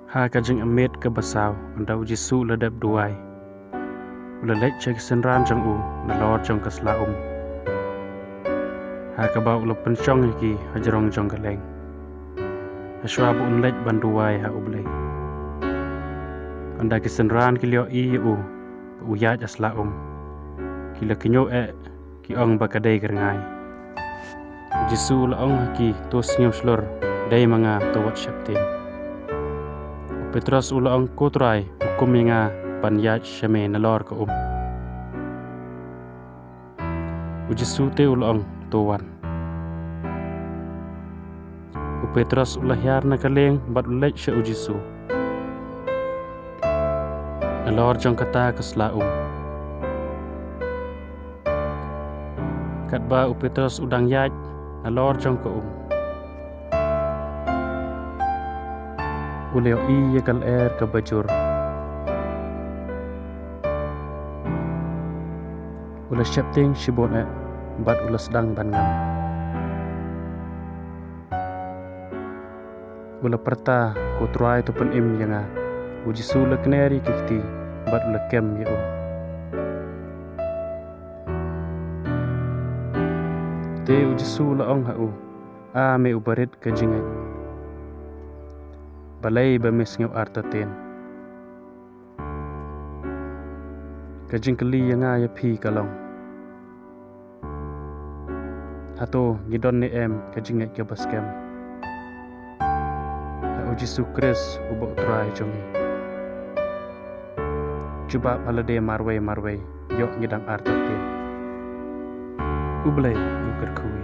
Ha kajing amit ke basaw anda uji su ladap duai. Ula lek cek senran jang u na lor jang kasla Ha kabau ula pencong iki hajarong jang galeng. Aswa bu unlek banduai ha ublei. Anda kisenran kilio i u uyat asla Kila kinyo ki ong bakadai kerengai. Jisu la haki tos nyom slor dai manga towat syaptin. Petras ula kotrai hukum nga panyat syame nalor ka Ujisu te ula towan. Petras ula hiar na kaleng bat ulek sya ujisu. Nalor jong kata kasla Katba Petras udang yat nalor jong ka Uleo iya kal ka bajur. Ula syapting shibon bat ula sedang bangan. Ula perta kutrai tu pen yanga. Uji sula keneri kikti bat ula kem ya Te uji sula ha me ubarit ka jingai. Balai bamis ngau artaten. Kajing keli yang ya pi kalong. Hato ngidon ni kajing ngai ke baskem. Uji sukres ubok try jongi. Coba palade marway yok ngidang artaten. Ublay uker kui.